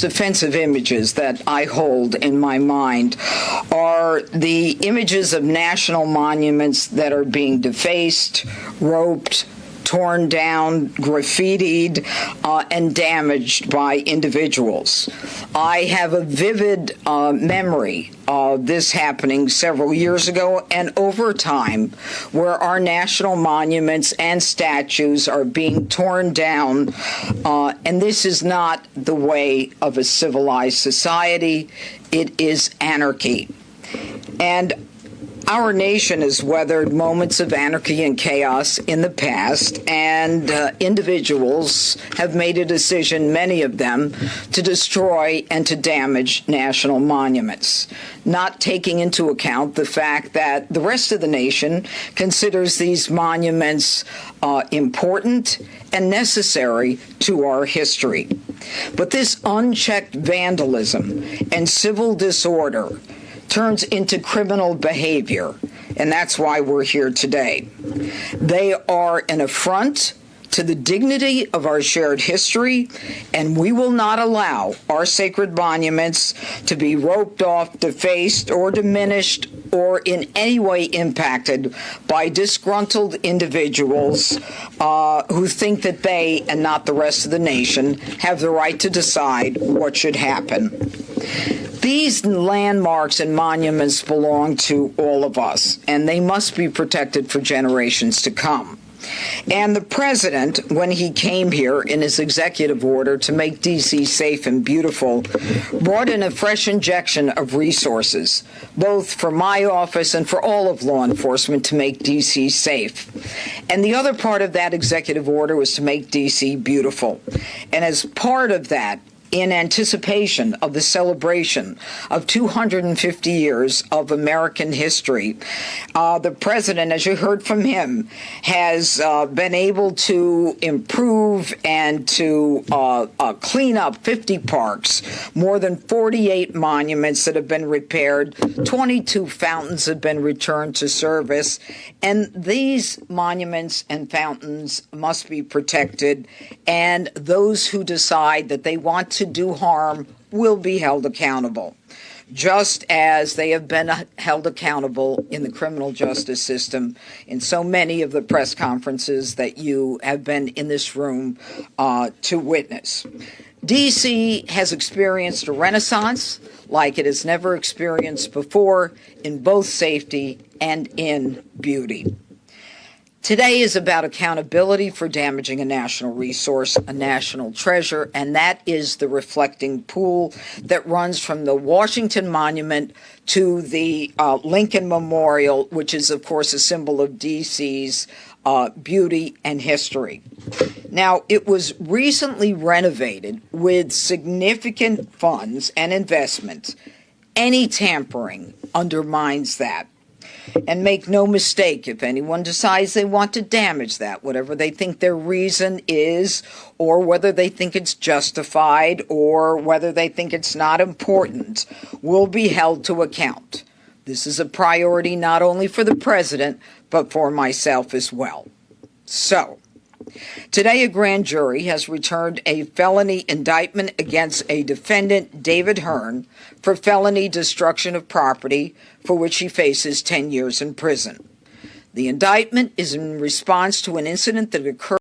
Offensive images that I hold in my mind are the images of national monuments that are being defaced, roped, torn down, graffitied, and damaged by individuals. I have a vivid memory of this happening several years ago and over time, where our national monuments and statues are being torn down, and this is not the way of a civilized society. It is anarchy. And our nation has weathered moments of anarchy and chaos in the past, and individuals have made a decision, many of them, to destroy and to damage national monuments, not taking into account the fact that the rest of the nation considers these monuments important and necessary to our history. But this unchecked vandalism and civil disorder turns into criminal behavior, and that's why we're here today. They are an affront to the dignity of our shared history, and we will not allow our sacred monuments to be roped off, defaced, or diminished, or in any way impacted by disgruntled individuals who think that they, and not the rest of the nation, have the right to decide what should happen. These landmarks and monuments belong to all of us, and they must be protected for generations to come. And the president, when he came here in his executive order to make D.C. safe and beautiful, brought in a fresh injection of resources, both for my office and for all of law enforcement, to make D.C. safe. And the other part of that executive order was to make D.C. beautiful. And as part of that, in anticipation of the celebration of 250 years of American history, the president, as you heard from him, has been able to improve and to clean up 50 parks, more than 48 monuments that have been repaired, 22 fountains have been returned to service, and these monuments and fountains must be protected, and those who decide that they want to do harm will be held accountable, just as they have been held accountable in the criminal justice system in so many of the press conferences that you have been in this room to witness. D.C. has experienced a renaissance like it has never experienced before in both safety and in beauty. Today is about accountability for damaging a national resource, a national treasure, and that is the reflecting pool that runs from the Washington Monument to the Lincoln Memorial, which is, of course, a symbol of D.C.'s beauty and history. Now, it was recently renovated with significant funds and investment. Any tampering undermines that. And make no mistake, if anyone decides they want to damage that, whatever they think their reason is, or whether they think it's justified, or whether they think it's not important, will be held to account. This is a priority not only for the president, but for myself as well. So, today a grand jury has returned a felony indictment against a defendant, David Hurn, for felony destruction of property, for which he faces 10 years in prison. The indictment is in response to an incident that occurred